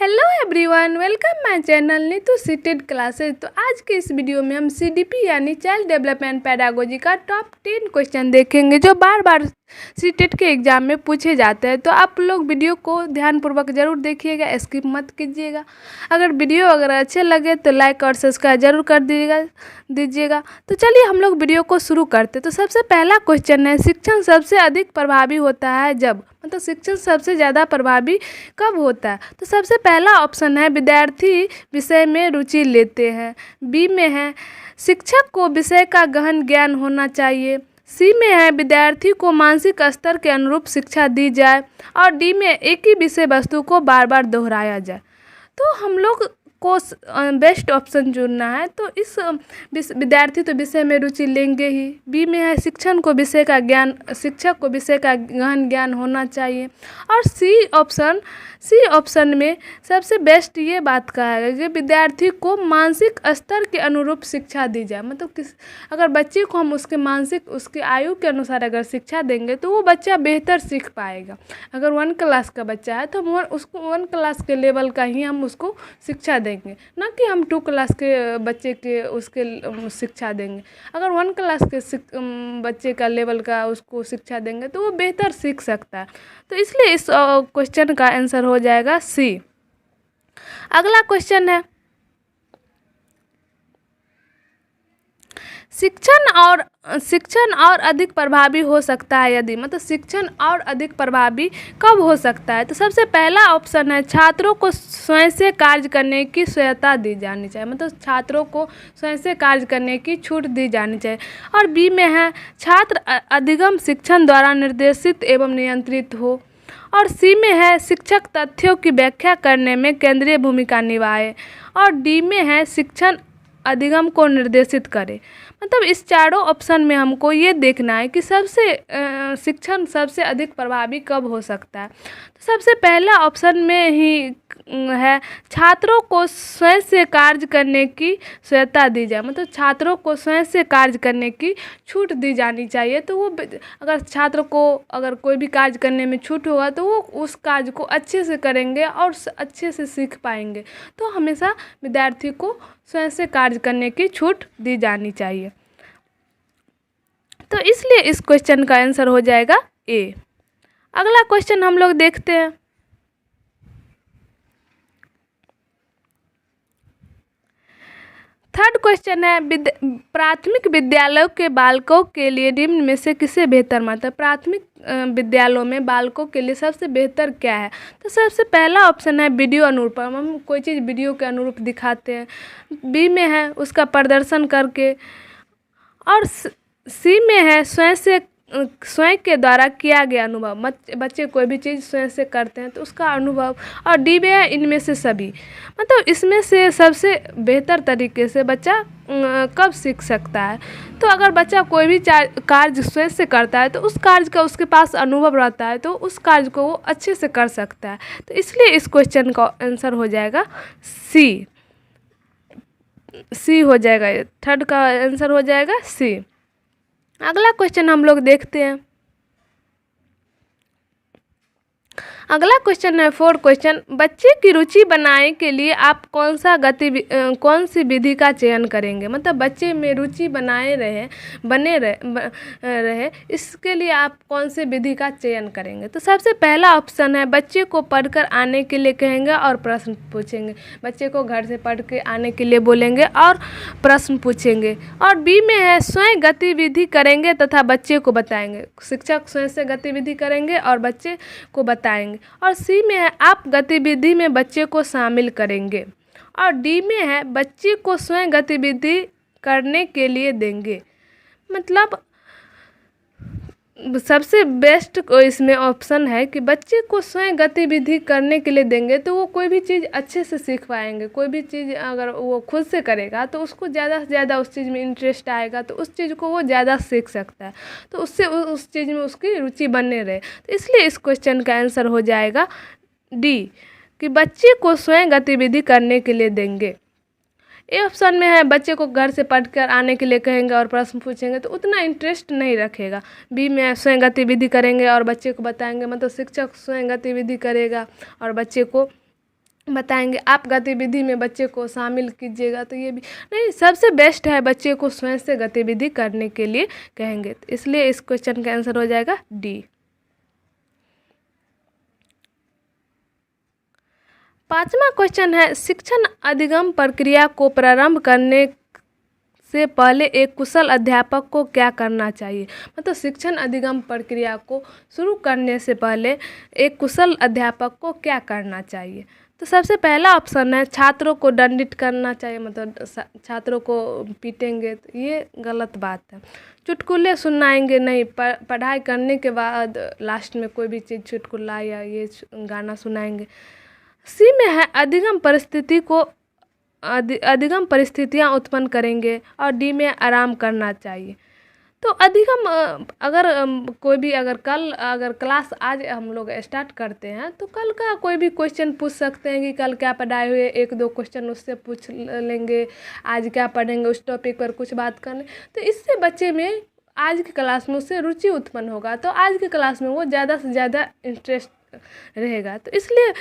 Hello everyone, welcome my channel Neetu seated classes. तो आज के इस वीडियो में हम सीडीपी यानी चाइल्ड डेवलपमेंट पैडागोजी का टॉप 10 क्वेश्चन देखेंगे जो बार बार सीटेड के एग्जाम में पूछे जाते हैं। तो आप लोग वीडियो को ध्यानपूर्वक ज़रूर देखिएगा, स्किप मत कीजिएगा। अगर वीडियो अच्छे लगे तो लाइक और सब्सक्राइब जरूर कर दीजिएगा। तो चलिए हम लोग वीडियो को शुरू करते। तो सबसे पहला क्वेश्चन है, शिक्षण सबसे अधिक प्रभावी होता है जब, मतलब शिक्षण सबसे ज़्यादा प्रभावी कब होता है। तो सबसे पहला ऑप्शन है विद्यार्थी विषय में रुचि लेते हैं। बी में है शिक्षक को विषय का गहन ज्ञान होना चाहिए। सी में है विद्यार्थी को मानसिक स्तर के अनुरूप शिक्षा दी जाए। और डी में एक ही विषय वस्तु को बार बार दोहराया जाए। तो हम लोग को बेस्ट ऑप्शन चुनना है। तो इस विद्यार्थी तो विषय में रुचि लेंगे ही। बी में है शिक्षक को विषय का गहन ज्ञान होना चाहिए। और सी ऑप्शन में सबसे बेस्ट ये बात कहा है कि विद्यार्थी को मानसिक स्तर के अनुरूप शिक्षा दी जाए। मतलब अगर बच्चे को हम उसके आयु के अनुसार अगर शिक्षा देंगे तो वो बच्चा बेहतर सीख पाएगा। अगर 1 क्लास का बच्चा है तो हम उसको 1 क्लास के लेवल का ही हम उसको शिक्षा देंगे, ना कि हम 2 क्लास के बच्चे के उसके शिक्षा देंगे। अगर 1 क्लास के बच्चे का लेवल का उसको शिक्षा देंगे तो वो बेहतर सीख सकता है। तो इसलिए इस क्वेश्चन का आंसर हो जाएगा सी। अगला क्वेश्चन है, शिक्षण और अधिक प्रभावी हो सकता है यदि, मतलब शिक्षण और अधिक प्रभावी कब हो सकता है। तो सबसे पहला ऑप्शन है छात्रों को स्वयं से कार्य करने की स्वायत्तता दी जानी चाहिए, मतलब छात्रों को स्वयं से कार्य करने की छूट दी जानी चाहिए। और बी में है छात्र अधिगम शिक्षण द्वारा निर्देशित एवं नियंत्रित हो। और सी में है शिक्षक तथ्यों की व्याख्या करने में केंद्रीय भूमिका निभाए। और डी में है शिक्षण अधिगम को निर्देशित करे। मतलब इस चारों ऑप्शन में हमको ये देखना है कि शिक्षण सबसे अधिक प्रभावी कब हो सकता है। तो सबसे पहला ऑप्शन में ही है छात्रों को स्वयं से कार्य करने की स्वायत्तता दी जाए, मतलब छात्रों को स्वयं से कार्य करने की छूट दी जानी चाहिए। तो वो अगर छात्र को अगर कोई भी कार्य करने में छूट होगा तो वो उस कार्य को अच्छे से करेंगे और अच्छे से सीख पाएंगे। तो हमेशा विद्यार्थी को स्वयं से कार्य करने की छूट दी जानी चाहिए। तो इसलिए इस क्वेश्चन का आंसर हो जाएगा ए। अगला क्वेश्चन हम लोग देखते हैं। थर्ड क्वेश्चन है प्राथमिक विद्यालयों के बालकों के लिए निम्न में से किसे बेहतर मानते हैं। प्राथमिक विद्यालयों में बालकों के लिए सबसे बेहतर क्या है। तो सबसे पहला ऑप्शन है वीडियो अनुरूप, हम कोई चीज़ वीडियो के अनुरूप दिखाते हैं। बी में है उसका प्रदर्शन करके। और सी में है स्वयं के द्वारा किया गया अनुभव, बच्चे कोई भी चीज़ स्वयं से करते हैं तो उसका अनुभव। और डी में है इनमें से सभी, मतलब इसमें से सबसे बेहतर तरीके से बच्चा कब सीख सकता है। तो अगर बच्चा कोई भी कार्य स्वयं से करता है तो उस कार्य का उसके पास अनुभव रहता है तो उस कार्य को वो अच्छे से कर सकता है। तो इसलिए इस क्वेश्चन का आंसर हो जाएगा सी हो जाएगा। थर्ड का आंसर हो जाएगा सी। अगला क्वेश्चन हम लोग देखते हैं। अगला क्वेश्चन है 4 क्वेश्चन, बच्चे की रुचि बनाने के लिए आप कौन सी विधि का चयन करेंगे। मतलब बच्चे में रुचि बने रहे इसके लिए आप कौन से विधि का चयन करेंगे। तो सबसे पहला ऑप्शन है बच्चे को पढ़कर आने के लिए कहेंगे और प्रश्न पूछेंगे। बच्चे को घर से पढ़ के आने के लिए बोलेंगे और प्रश्न पूछेंगे। और बी में है स्वयं गतिविधि करेंगे तथा बच्चे को बताएंगे। शिक्षक स्वयं से गतिविधि करेंगे और बच्चे को बताएंगे। और सी में है आप गतिविधि में बच्चे को शामिल करेंगे। और डी में है बच्चे को स्वयं गतिविधि करने के लिए देंगे। मतलब सबसे बेस्ट इसमें ऑप्शन है कि बच्चे को स्वयं गतिविधि करने के लिए देंगे तो वो कोई भी चीज़ अच्छे से सीख पाएंगे। कोई भी चीज़ अगर वो खुद से करेगा तो उसको ज़्यादा से ज़्यादा उस चीज़ में इंटरेस्ट आएगा तो उस चीज़ को वो ज़्यादा सीख सकता है। तो उससे उस चीज़ में उसकी रुचि बने रहे। तो इसलिए इस क्वेश्चन का आंसर हो जाएगा डी, कि बच्चे को स्वयं गतिविधि करने के लिए देंगे। ए ऑप्शन में है बच्चे को घर से पढ़कर आने के लिए कहेंगे और प्रश्न पूछेंगे तो उतना इंटरेस्ट नहीं रखेगा। बी में स्वयं गतिविधि करेंगे और बच्चे को बताएंगे, मतलब शिक्षक स्वयं गतिविधि करेगा और बच्चे को बताएंगे आप गतिविधि में बच्चे को शामिल कीजिएगा, तो ये भी नहीं, सबसे बेस्ट है बच्चे को स्वयं से गतिविधि करने के लिए कहेंगे। तो इसलिए इस क्वेश्चन का आंसर हो जाएगा डी। 5वां क्वेश्चन है, शिक्षण अधिगम प्रक्रिया को प्रारंभ करने से पहले एक कुशल अध्यापक को क्या करना चाहिए। मतलब शिक्षण अधिगम प्रक्रिया को शुरू करने से पहले एक कुशल अध्यापक को क्या करना चाहिए। तो सबसे पहला ऑप्शन है छात्रों को दंडित करना चाहिए, मतलब छात्रों को पीटेंगे, तो ये गलत बात है। चुटकुले सुनाएंगे नहीं, पढ़ाई करने के बाद लास्ट में कोई भी चीज़ चुटकुला या ये गाना सुनाएंगे। सी में है अधिगम परिस्थितियाँ उत्पन्न करेंगे, और डी में आराम करना चाहिए। तो अधिगम कोई भी अगर क्लास आज हम लोग स्टार्ट करते हैं, तो कल का कोई भी क्वेश्चन पूछ सकते हैं कि कल क्या पढ़ाए हुए, 1-2 क्वेश्चन उससे पूछ लेंगे, आज क्या पढ़ेंगे उस टॉपिक पर कुछ बात करने। तो इससे बच्चे में आज की क्लास में उससे रुचि उत्पन्न होगा, तो आज की क्लास में वो ज़्यादा से ज़्यादा इंटरेस्ट रहेगा। तो इसलिए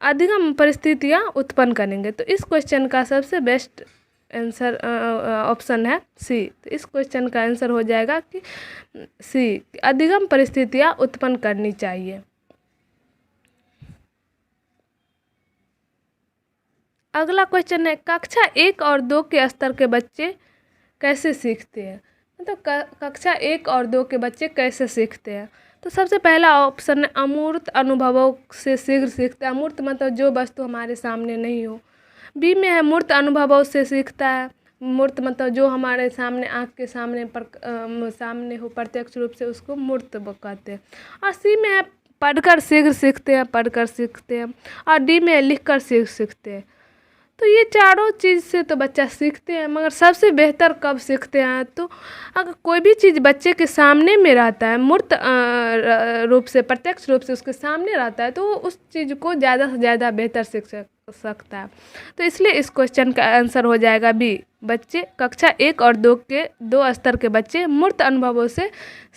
अधिगम परिस्थितियाँ उत्पन्न करेंगे। तो इस क्वेश्चन का सबसे बेस्ट आंसर ऑप्शन है सी। तो इस क्वेश्चन का आंसर हो जाएगा कि सी, अधिगम परिस्थितियाँ उत्पन्न करनी चाहिए। अगला क्वेश्चन है, कक्षा 1 और 2 के स्तर के बच्चे कैसे सीखते हैं। मतलब कक्षा 1 और 2 के बच्चे कैसे सीखते हैं। तो सबसे पहला ऑप्शन है अमूर्त अनुभवों से शीघ्र सीखते हैं। अमूर्त मतलब जो वस्तु हमारे सामने नहीं हो। बी में है मूर्त अनुभवों से सीखता है। मूर्त मतलब जो हमारे सामने, आँख के सामने सामने हो प्रत्यक्ष रूप से, उसको मूर्त कहते हैं। और सी में है पढ़कर शीघ्र सीखते हैं। और डी में है लिखकर सीखते हैं। तो ये चारों चीज़ से तो बच्चा सीखते हैं, मगर सबसे बेहतर कब सीखते हैं, तो अगर कोई भी चीज़ बच्चे के सामने में रहता है, मूर्त रूप से, प्रत्यक्ष रूप से उसके सामने रहता है, तो उस चीज़ को ज़्यादा से ज़्यादा बेहतर सीख सकता है। तो इसलिए इस क्वेश्चन का आंसर हो जाएगा बी। बच्चे कक्षा 1 और 2 के 2 स्तर के बच्चे मूर्त अनुभवों से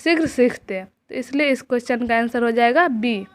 शीघ्र सीखते हैं। तो इसलिए इस क्वेश्चन का आंसर हो जाएगा बी।